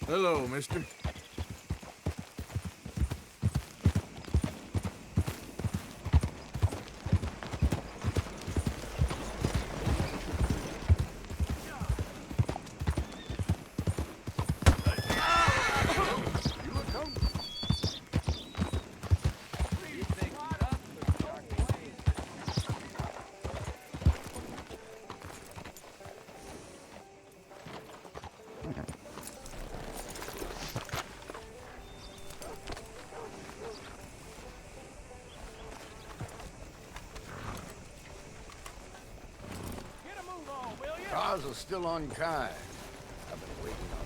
Hello, mister. Cars are still unkind. I've been waiting on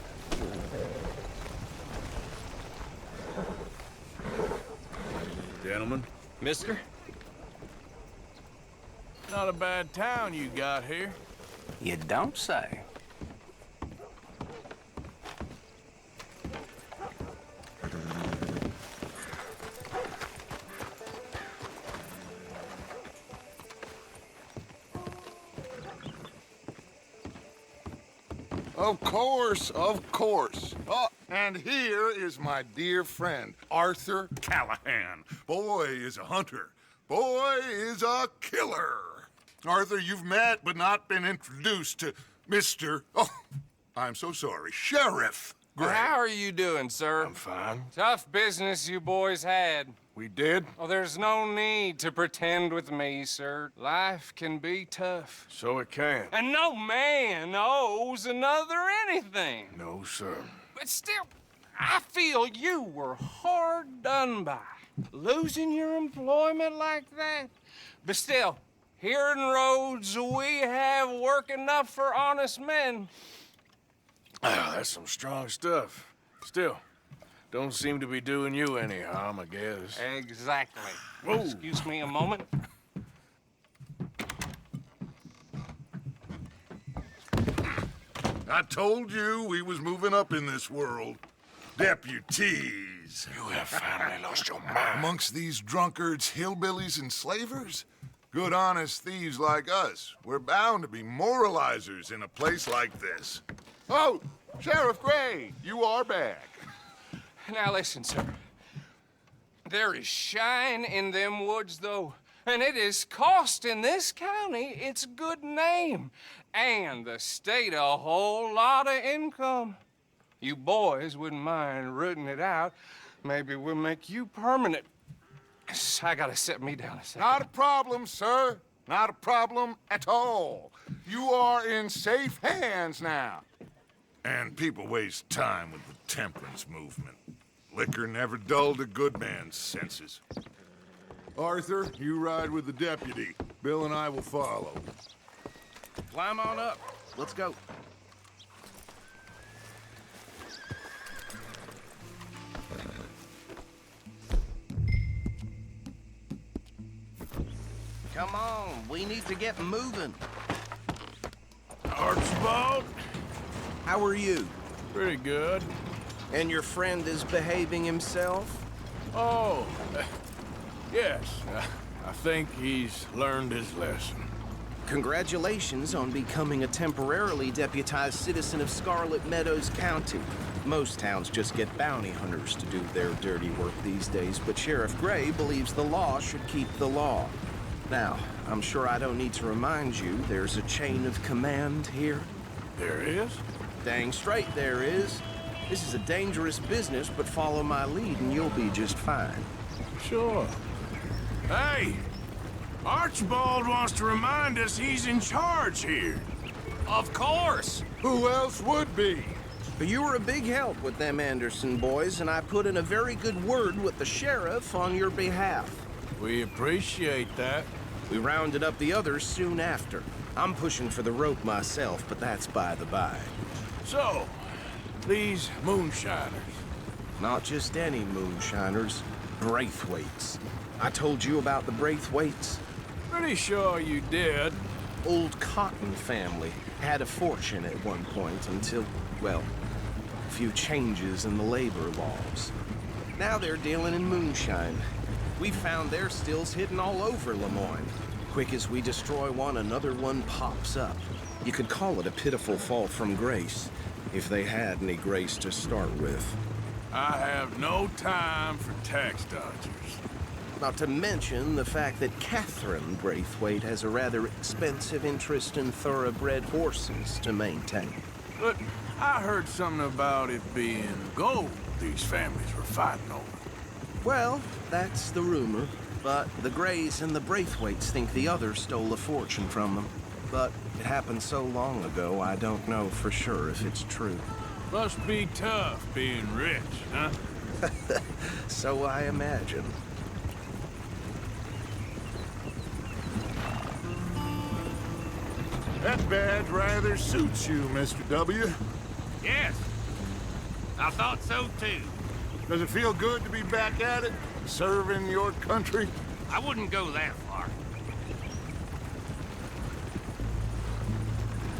that. Gentlemen. Mister? Not a bad town you got here. You don't say. Of course, of course. Oh, and here is my dear friend, Arthur Callahan. Boy is a hunter. Boy is a killer. Arthur, you've met but not been introduced to Mr. Oh, I'm so sorry, Sheriff Gray. How are you doing, sir? I'm fine. Tough business you boys had. We did? Oh, there's no need to pretend with me, sir. Life can be tough. So it can. And no man owes another anything. No, sir. But still, I feel you were hard done by. Losing your employment like that. But still, here in Rhodes, we have work enough for honest men. Ah, that's some strong stuff. Still, don't seem to be doing you any harm, I guess. Exactly. Whoa. Excuse me a moment. I told you we was moving up in this world. Deputies. You have finally lost your mind. Amongst these drunkards, hillbillies, and slavers? Good honest thieves like us. We're bound to be moralizers in a place like this. Oh, Sheriff Gray, you are back. Now listen, sir. There is shine in them woods, though, and it is costing this county its good name and the state a whole lot of income. You boys wouldn't mind rooting it out. Maybe we'll make you permanent. I gotta set me down a second. Not a problem, sir. Not a problem at all. You are in safe hands now. And people waste time with the temperance movement. Liquor never dulled a good man's senses. Arthur, you ride with the deputy. Bill and I will follow. Climb on up. Let's go. Come on, we need to get moving. Archibald? How are you? Pretty good. And your friend is behaving himself? Oh, yes. I think he's learned his lesson. Congratulations on becoming a temporarily deputized citizen of Scarlet Meadows County. Most towns just get bounty hunters to do their dirty work these days, but Sheriff Gray believes the law should keep the law. Now, I'm sure I don't need to remind you there's a chain of command here. There is? Dang straight there is. This is a dangerous business, but follow my lead and you'll be just fine. Sure. Hey! Archibald wants to remind us he's in charge here. Of course. Who else would be? But you were a big help with them Anderson boys, and I put in a very good word with the sheriff on your behalf. We appreciate that. We rounded up the others soon after. I'm pushing for the rope myself, but that's by the by. So, these Moonshiners. Not just any Moonshiners, Braithwaites. I told you about the Braithwaites? Pretty sure you did. Old Cotton family had a fortune at one point until, well, a few changes in the labor laws. Now they're dealing in moonshine. We found their stills hidden all over Lemoyne. Quick as we destroy one, another one pops up. You could call it a pitiful fall from grace. if they had any grace to start with. I have no time for tax dodgers. Not to mention the fact that Catherine Braithwaite has a rather expensive interest in thoroughbred horses to maintain. But I heard something about it being gold these families were fighting over. Well, that's the rumor, but the Greys and the Braithwaites think the others stole a fortune from them. But it happened so long ago, I don't know for sure if it's true. Must be tough being rich, huh? So I imagine. That badge rather suits you, Mr. W. Yes, I thought so too. Does it feel good to be back at it, serving your country? I wouldn't go that far.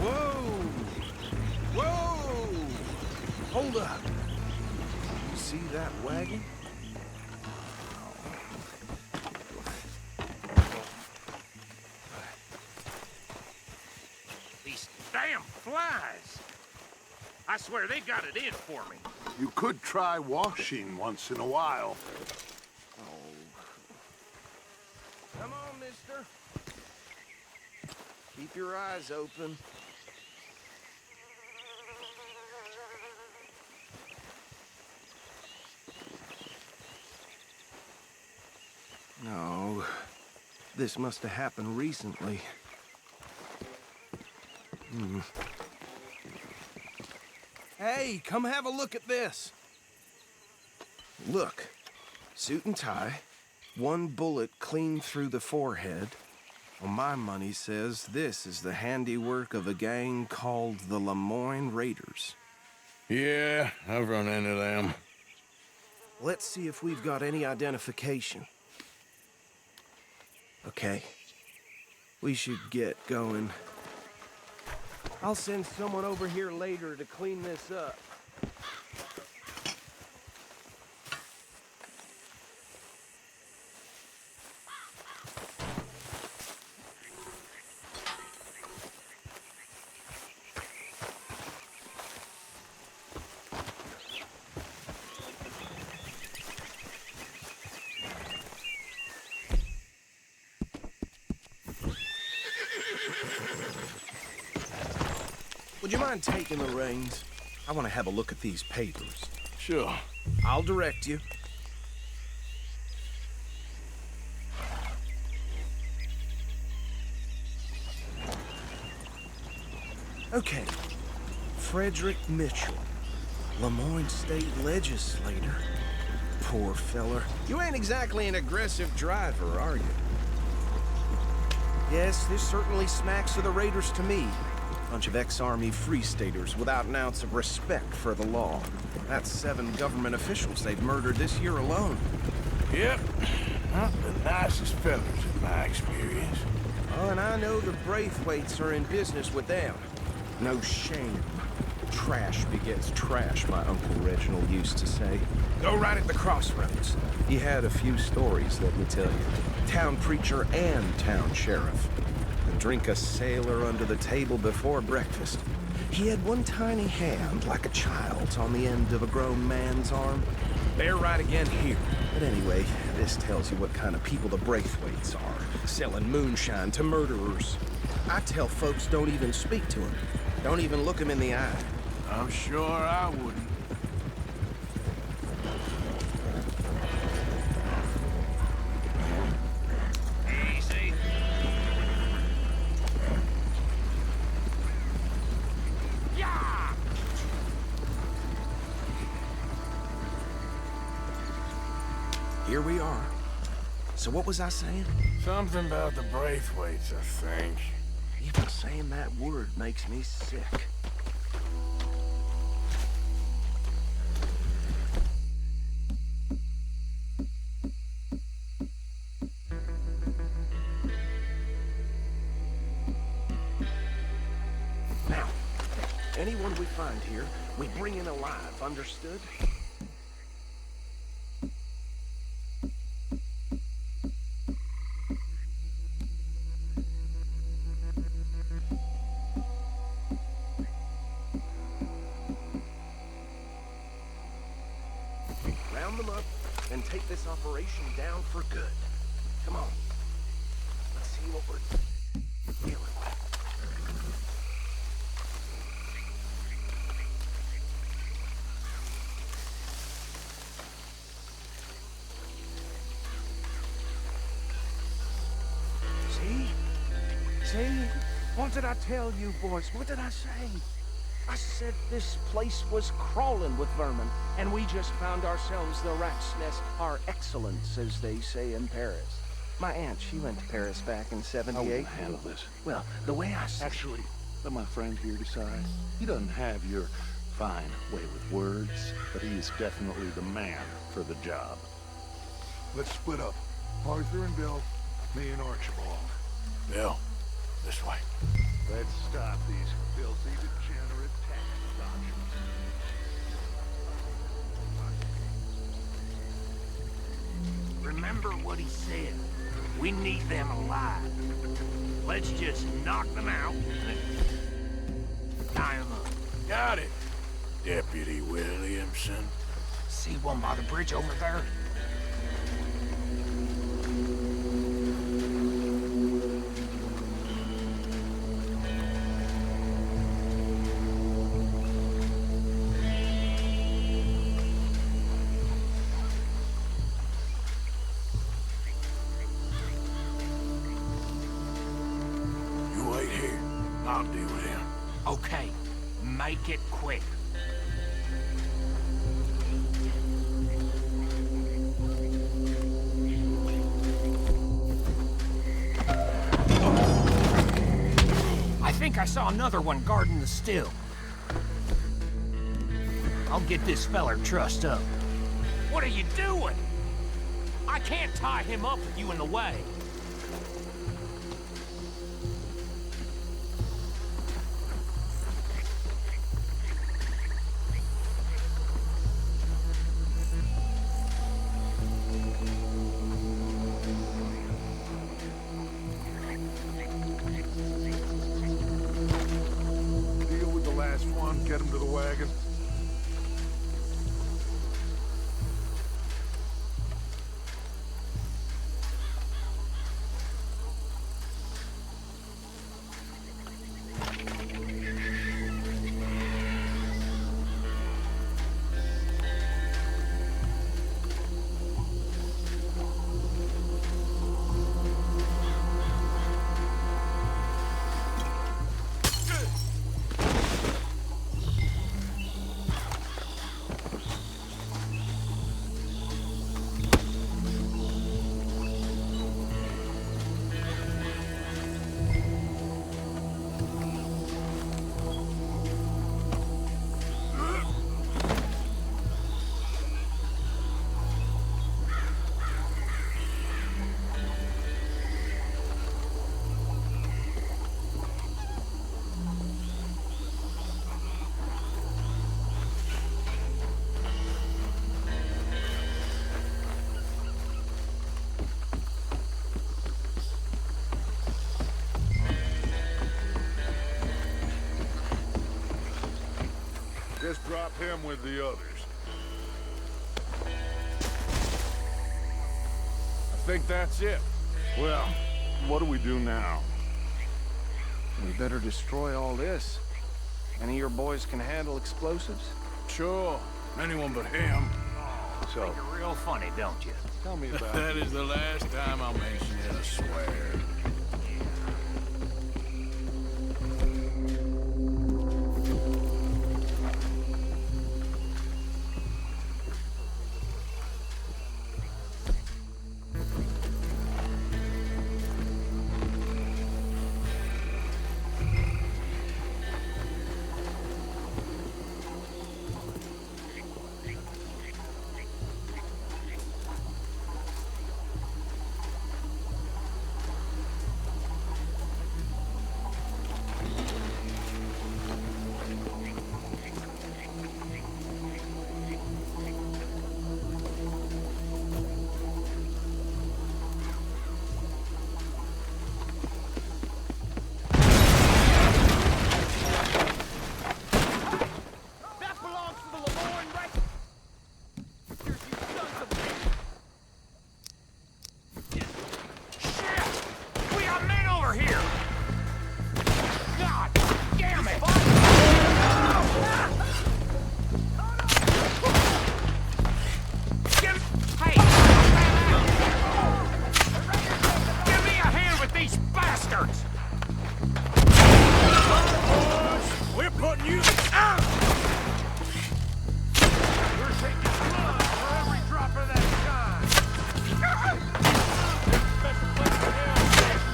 Whoa! Whoa! Hold up. You see that wagon? These damn flies. I swear they got it in for me. You could try washing once in a while. Come on, mister. Keep your eyes open. No. This must have happened recently. Hey, come have a look at this. Look. Suit and tie. One bullet clean through the forehead. Well, my money says this is the handiwork of a gang called the Lemoyne Raiders. Yeah, I've run into them. Let's see if we've got any identification. Okay. We should get going. I'll send someone over here later to clean this up. Would you mind taking the reins? I want to have a look at these papers. Sure. I'll direct you. Okay. Frederick Mitchell, Lemoyne State Legislator. Poor feller. You ain't exactly an aggressive driver, are you? Yes, this certainly smacks of the Raiders to me. Bunch of ex-Army Free Staters without an ounce of respect for the law. That's 7 government officials they've murdered this year alone. Yep. Not the nicest fellas in my experience. Oh, and I know the Braithwaites are in business with them. No shame. Trash begets trash, my Uncle Reginald used to say. Go right at the crossroads. He had a few stories, let me tell you. Town preacher and town sheriff. Drink a sailor under the table before breakfast. He had one tiny hand, like a child's, on the end of a grown man's arm. They're right again here. But anyway, this tells you what kind of people the Braithwaites are, selling moonshine to murderers. I tell folks don't even speak to them. Don't even look them in the eye. I'm sure I wouldn't. Easy. Yeah! Here we are. So what was I saying? Something about the Braithwaites, I think. Even saying that word makes me sick. Now, anyone we find here, we bring in alive, understood? this operation down for good. Come on. Let's see what we're dealing with. See? What did I tell you, boys? What did I say? I said this place was crawling with vermin, and we just found ourselves the rat's nest par excellence, as they say in Paris. My aunt, she went to Paris back in I '78. won't handle this. Well, the way I see Actually, let my friend here decide. He doesn't have your fine way with words, but he is definitely the man for the job. Let's split up. Arthur and Bill, me and Archibald. Bill, this way. Let's stop these filthy, degenerate tax dodgers. Remember what he said. We need them alive. Let's just knock them out and tie them up. Got it. Deputy Williamson. See one by the bridge over there? You wait here. I'll deal with him. Okay, make it quick. I think I saw another one guarding the still. I'll get this feller trussed up. What are you doing? I can't tie him up with you in the way. Deal with the last one, get him to the wagon. Just drop him with the others. I think that's it. Well, what do we do now? We better destroy all this. Any of your boys can handle explosives? Sure. Anyone but him. So, You're real funny, don't you? tell me about That is the last time I'll mention it, I swear. over here! God damn it! Hey! Give me a hand with these bastards! We're putting you out! We're taking blood for every drop of that shine! Special place for hell,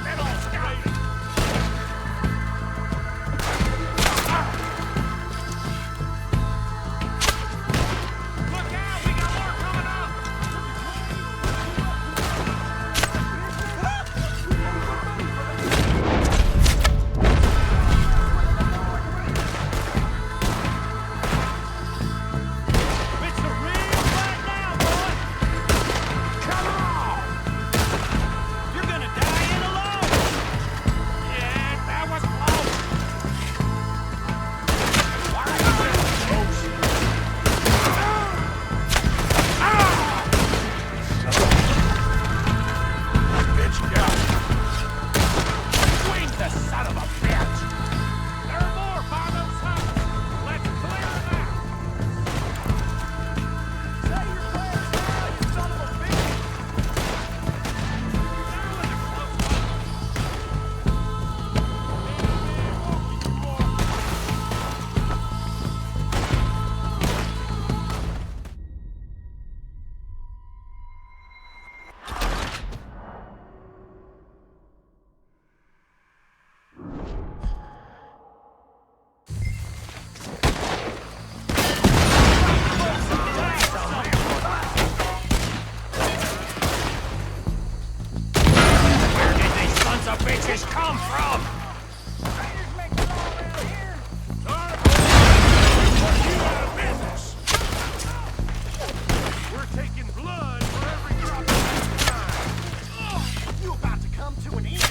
that all started! Look out! We got more coming up! It's a real fight now, boy! Come on! You're gonna die in alone! Yeah, that was close! All right, folks. Bitch, got it. Swing the son of a bitch! There are more by those huts! Let's clear them out! Say your prayers now, you son of a bitch! That was a close one! Where did these sons of bitches come from? We're taking blood for every drop of time. You about to come to an end.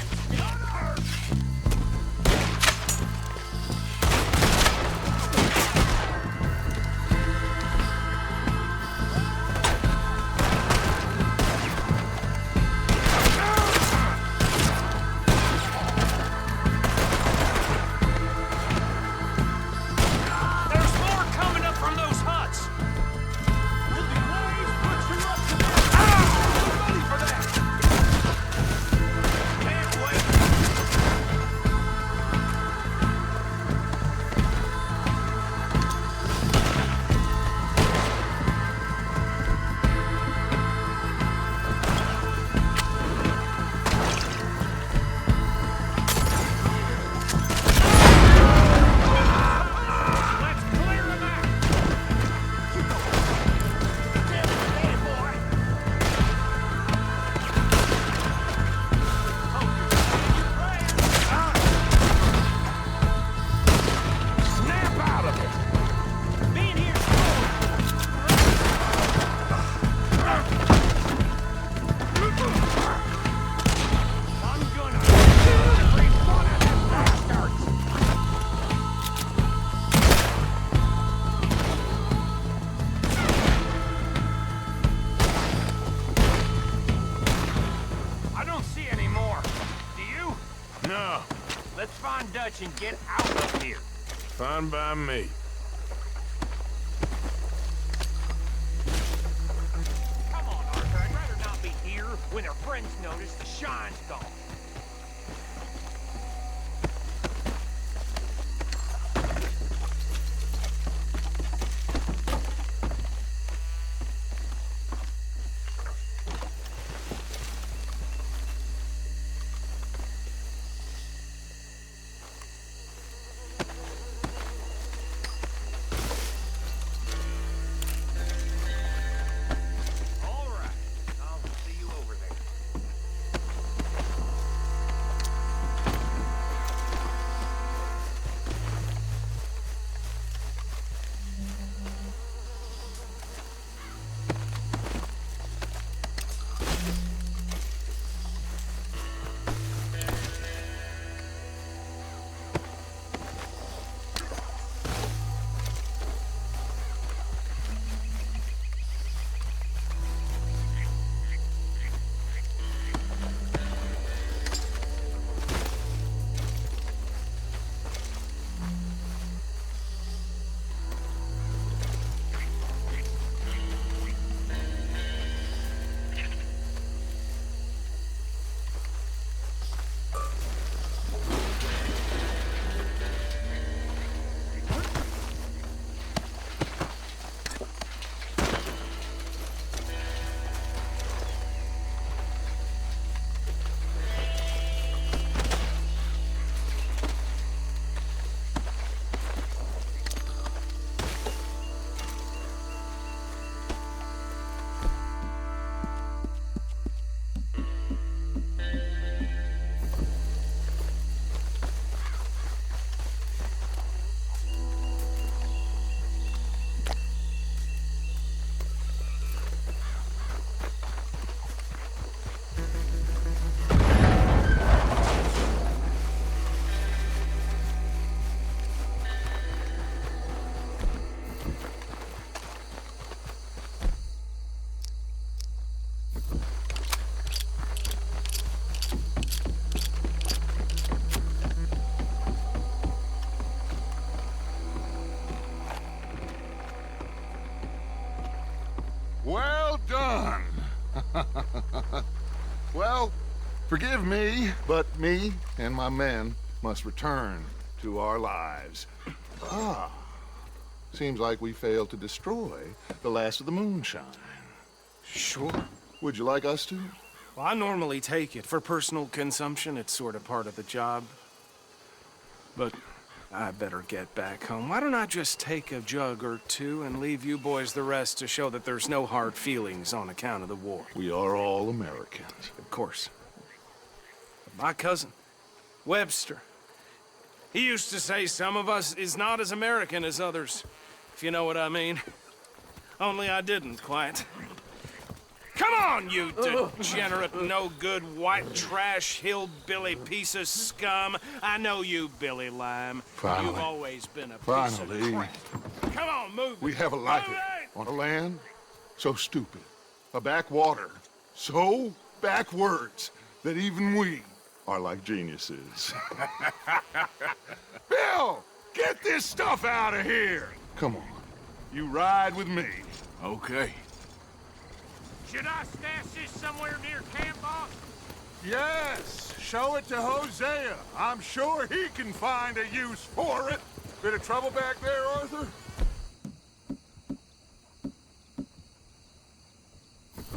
There's more coming up from those huts. Ready for that. Can't wait. Let's clear them out. Damn it, hey, boy. Snap out of it. Being here I'm gonna kill every one of them bastards. I don't see any more. Do you? No, Let's find Dutch and get out of here. fine by me. Come on, Arthur. I'd rather not be here when our friends notice the shine's gone. All right. I'll see you over there. Well, forgive me, but me and my men must return to our lives. Ah, seems like we failed to destroy the last of the moonshine. Sure. Would you like us to? Well, I normally take it. For personal consumption, it's sort of part of the job. But I better get back home. Why don't I just take a jug or two and leave you boys the rest to show that there's no hard feelings on account of the war? We are all Americans. Of course. My cousin, Webster, he used to say some of us is not as American as others, if you know what I mean. Only I didn't quite. Come on, you degenerate, no-good, white trash, hillbilly piece of scum. I know you, Billy Lime. Finally. You've always been a piece Finally. of crap. Come on, move We it. have a life Move it! on a land so stupid, a backwater so backwards that even we are like geniuses. Bill, get this stuff out of here! Come on, you ride with me. Okay. Should I stash this somewhere near camp, boss? Yes, show it to Hosea. I'm sure he can find a use for it. Bit of trouble back there, Arthur?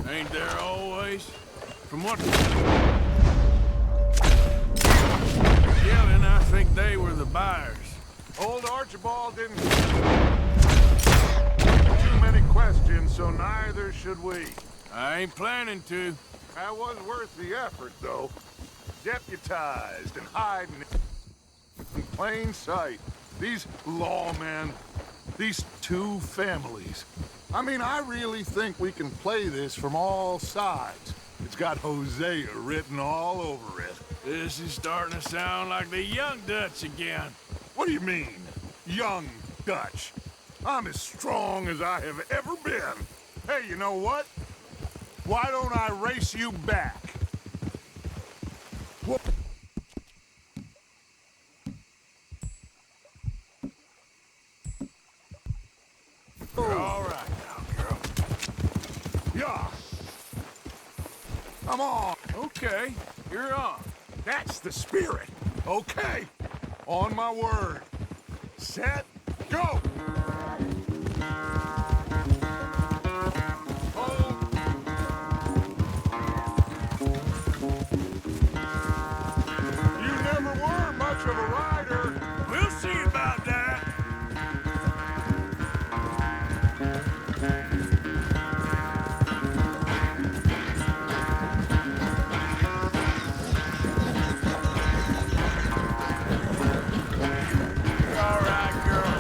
Ain't there always? From what... Yelling, I think they were the buyers. Old Archibald didn't... Too many questions, so neither should we. I ain't planning to. That was worth the effort, though. Deputized and hiding in plain sight. These lawmen, these two families. I mean, I really think we can play this from all sides. It's got Hosea written all over it. This is starting to sound like the Young Dutch again. What do you mean, young Dutch? I'm as strong as I have ever been. Hey, you know what? Why don't I race you back? Wha- You're all right now, girl. Yeah. Come on. Okay, you're on. That's the spirit. Okay. On my word. Set. Go. Hold. You never were much of a rider. We'll see about that. You're all right, girl.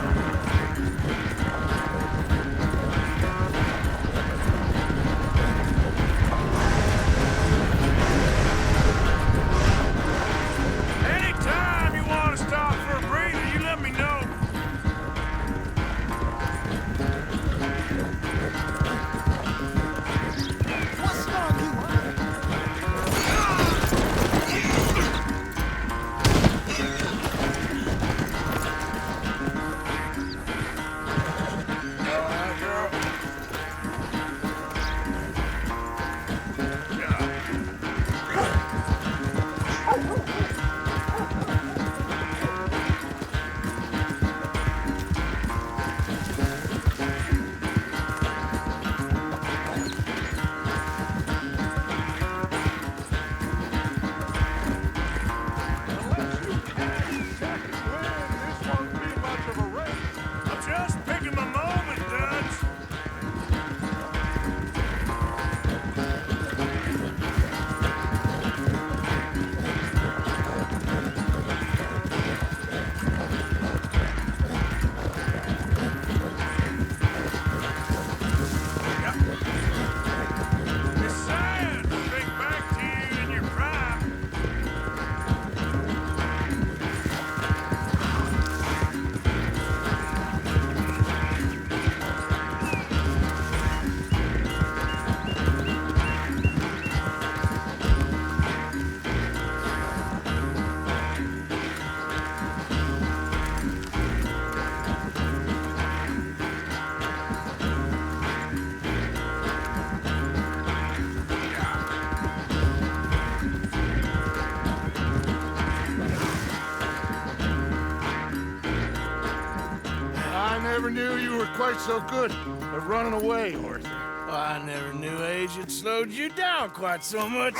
never knew you were quite so good at running away, Arthur. Well, I never knew age had slowed you down quite so much.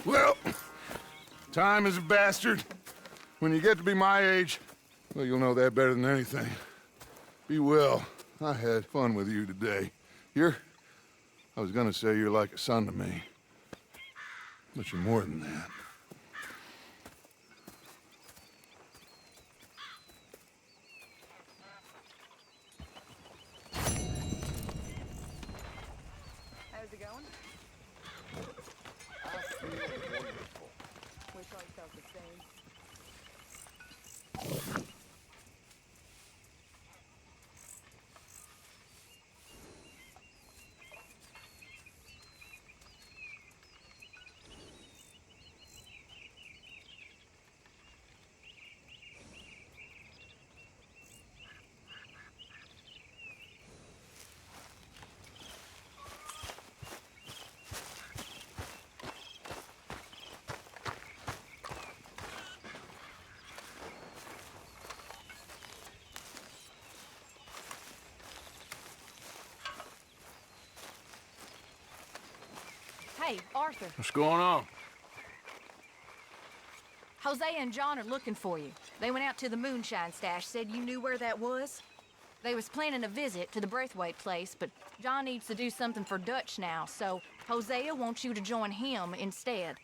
Well, time is a bastard. When you get to be my age, well, you'll know that better than anything. Be well. I had fun with you today. I was gonna say you're like a son to me. But you're more than that. How's it going? I feel wonderful. Wish I felt the same. Hey, Arthur. What's going on? Hosea and John are looking for you. They went out to the moonshine stash, said you knew where that was. They was planning a visit to the Braithwaite place, but John needs to do something for Dutch now, so Hosea wants you to join him instead.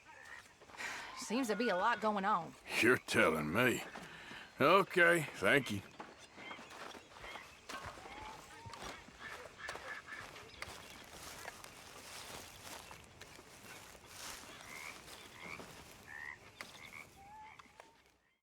Seems to be a lot going on. You're telling me. Okay, thank you.